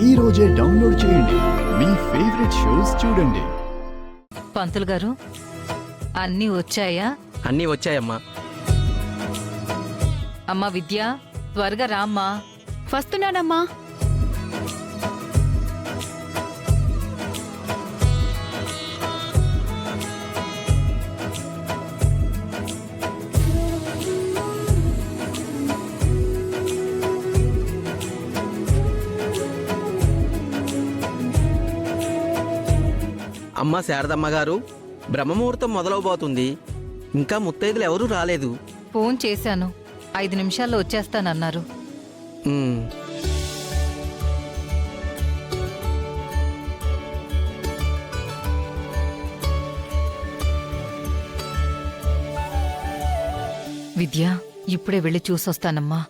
ఈ రోజే డౌన్లోడ్ చేయండి. మీ ఫేవరెట్ షోస్ చూడండి. పంతులు గారు అన్నీ వచ్చాయా? అన్నీ వచ్చాయమ్మా. అమ్మా విద్య, త్వరగా రామ్మా. వస్తున్నానమ్మా. అమ్మ శారదమ్మ గారు, బ్రహ్మముహూర్తం మొదలవబోతుంది. ఇంకా ముత్తైదులు ఎవరూ రాలేదు. ఫోన్ చేశాను, 5 నిమిషాల్లో వచ్చేస్తానన్నారు. ఉమ్. విద్య, ఇప్పుడే వెళ్ళి చూసొస్తానమ్మా.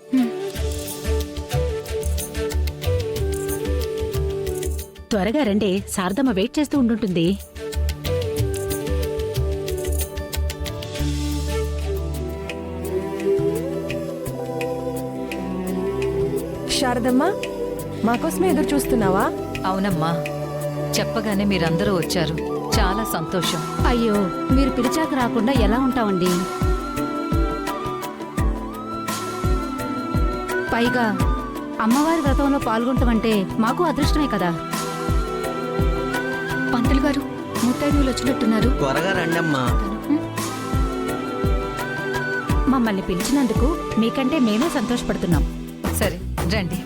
త్వరగా రండి, శారదమ్మ వెయిట్ చేస్తూ ఉండుంటుంది. శారదమ్మ, మాకోసమే ఎదురు చూస్తున్నావా? అవునమ్మా, చెప్పగానే మీరందరూ వచ్చారు. చాలా సంతోషం. అయ్యో, మీరు పిలిచాక రాకుండా ఎలా ఉంటామండి? పైగా అమ్మవారి వ్రతంలో పాల్గొంటామంటే మాకు అదృష్టమే కదా. పంతులు గారు, ముత్తైదువులు వచ్చినట్టున్నారు. త్వరగా రండమ్మా. మమ్మల్ని పిలిచినందుకు మీకంటే మేమే సంతోషపడుతున్నాం. సరే రండి.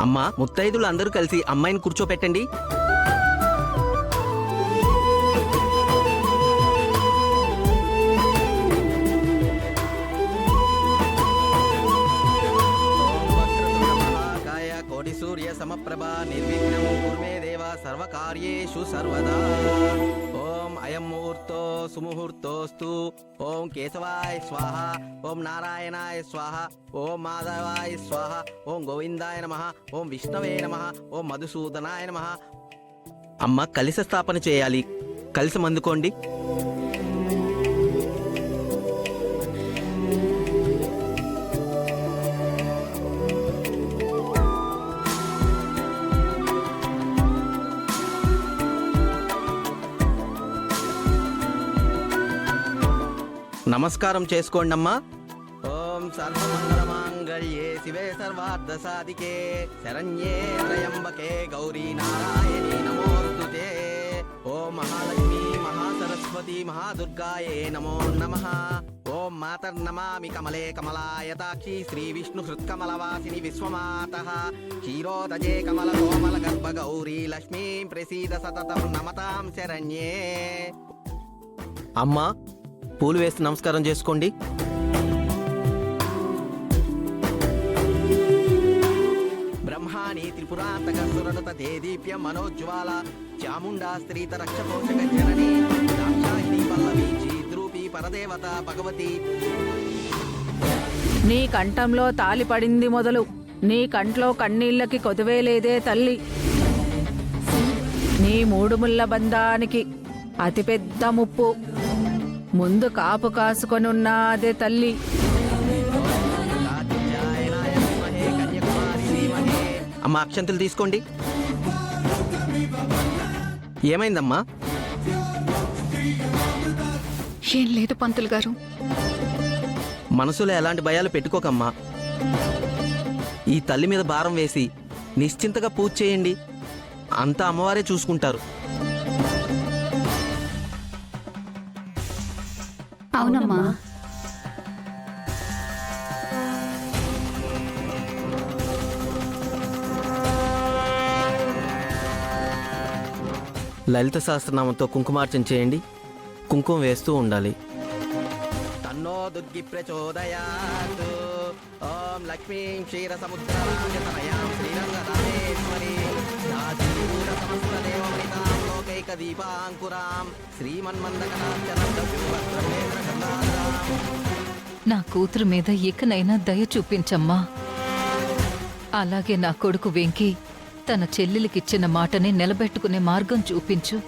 అమ్మా, ముత్తైదులు అందరూ కలిసి అమ్మాయిని కూర్చోపెట్టండి. కోటి సూర్య సమప్రభ నిర్విఘ్నం కుర్మే దేవ సర్వకార్యేషు సర్వదా. ఓం అయం ముహూర్తో సుముహూర్తోస్తు. ఓం కేశవాయ స్వాహ, ఓం నారాయణాయ స్వాహ, ఓం మాధవాయ స్వాహ, ఓం గోవిందాయ నమః, ఓం విష్ణవే నమః, ఓం మధుసూదనాయ నమః. అమ్మ, కలిస స్థాపన చేయాలి. కలిసి అందుకోండి. నమస్కారం చేసుకోండి అమ్మా. ఓం సర్వమంగళమాంగళ్యే శివే సర్వార్థ సాధికే శరణ్యే త్రయంబకే గౌరీ నారాయణీ నమోస్తుతే. ఓం మహాలక్ష్మీ మహాసరస్వతి మహాదుర్గాయే నమో నమః. ఓం మాతర్నమామి కమలే కమలాయతాక్షి శ్రీ విష్ణు హృత్కమలవాసిని విశ్వమాతః క్షీరోదజే కమల కోమల గర్భ గౌరీ లక్ష్మీం ప్రసీద సతతం నమతాం శరణ్యే. అమ్మా, పూలు వేసి నమస్కారం చేసుకోండి. బ్రహ్మాణి త్రిపురాంతక సురనుత దేదీప్య మనోజ్వాల చాముండా స్త్రీత రక్షపోషక జనని దాక్షాయిని పల్లవి చీద్రూపి పరదేవత భగవతి. నీ కంఠంలో తాలి పడింది మొదలు నీ కంట్లో కన్నీళ్ళకి కొదువేలేదే తల్లి. నీ మూడుముళ్ళ బంధానికి అతిపెద్ద ముప్పు ముందు కాపు కాసుకొనున్నాదే తల్లి. అమ్మ, అక్షంతలు తీసుకోండి. ఏమైందమ్మా? ఏం లేదు పంతులు గారు. మనసులో ఎలాంటి భయాలు పెట్టుకోకమ్మా. ఈ తల్లి మీద భారం వేసి నిశ్చింతగా పూజ చేయండి. అంతా అమ్మవారే చూసుకుంటారు. అవునమ్మా. లలిత సహస్రనామంతో కుంకుమార్చన చేయండి. కుంకుమ వేస్తూ ఉండాలి. తన్నో దుర్గి ప్రచోదయాత్. ఓం లక్ష్మీం క్షీర సముద్రరాజతనయాం శ్రీరంగదామేశ్వరీ రాజీపూర సమస్త దేవమణితాం లోకైక దీపాంకురాం శ్రీమన్మందకటాక్షరం దవ్యోగ్రమేంద్ర గంగాధరాం. నా కూతురు మీద ఇకనైనా దయ చూపించమ్మా. అలాగే నా కొడుకు వెంకి తన చెల్లెలికిచ్చిన మాటని నిలబెట్టుకునే మార్గం చూపించు.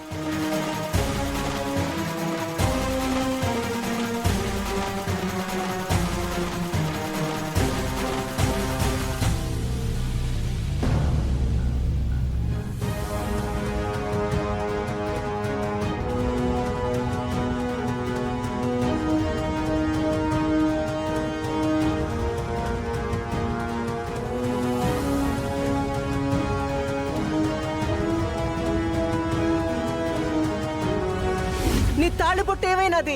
నీ తాళిబొట్టు ఏమైనాది?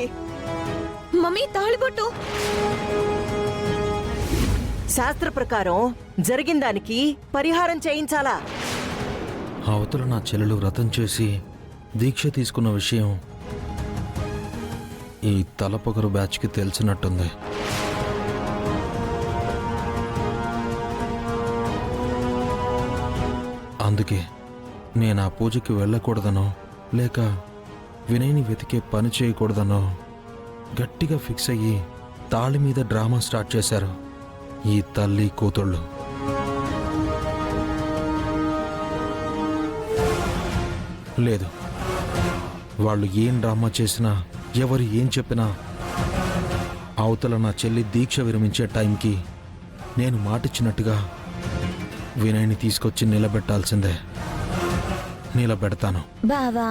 మమ్మీ తాళిబొట్టు. శాస్త్ర ప్రకారం జరిగిన దానికి పరిహారం చేయించాలా? అవతల నా చెల్లెలు వ్రతం చేసి దీక్ష తీసుకున్న విషయం ఈ తలపొగరు బ్యాచ్కి తెలిసినట్టుంది. అందుకే నేను ఆ పూజకి వెళ్ళకూడదనో లేక వినయ్ని వెతికే పని చేయకూడదనో గట్టిగా ఫిక్స్ అయ్యి తాళి మీద డ్రామా స్టార్ట్ చేశారు ఈ తల్లి కూతుళ్ళు. లేదు, వాళ్ళు ఏం డ్రామా చేసినా ఎవరు ఏం చెప్పినా అవతల నా చెల్లి దీక్ష విరమించే టైంకి నేను మాటిచ్చినట్టుగా వినయ్ని తీసుకొచ్చి నిలబెట్టాల్సిందే. నిలబెడతాను. బావా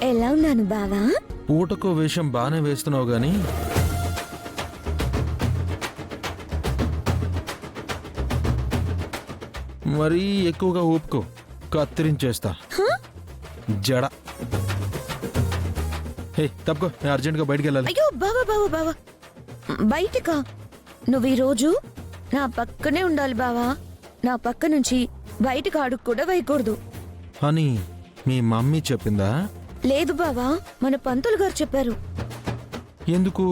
ఎలా ఉన్నాను బావా? పూటకో వేషం బాగానే వేస్తున్నావు గాని మరీ ఎక్కువగా ఊపుకో, కత్తిరించేస్తా. జడ. హే తప్పుకో, నేను అర్జెంట్గా బయటికి వెళ్ళాలి. అయ్యో బావా బావా బావా, బయటకా? నువ్వు ఈరోజు నా పక్కనే ఉండాలి బావా. నా పక్క నుంచి బయటకు అడుగు కూడా వేయకూడదు అని మీ మమ్మీ చెప్పిందా? లేదు బావా, మన పంతులు గారు చెప్పారు. ఎందుకు?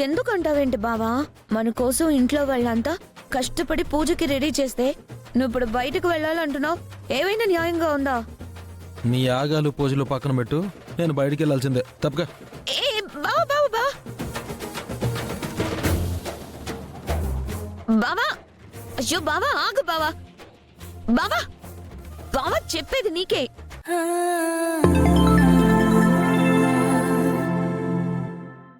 ఎందుకంటావేంటి బావా? మన కోసం ఇంట్లో వాళ్ళంతా కష్టపడి పూజకి రెడీ చేస్తే నువ్వు ఇప్పుడు బయటకు వెళ్ళాలంటున్నావు. ఏమైనా న్యాయంగా ఉందా? నీ యాగాలు పూజలు పక్కన పెట్టు, నేను బయటికి వెళ్ళాల్సిందే. తప్పగా. ఏ బావా బావా బావా బావా, అయ్యో బావా ఆగు బావా. బావా బావా చెప్పేది నీకే.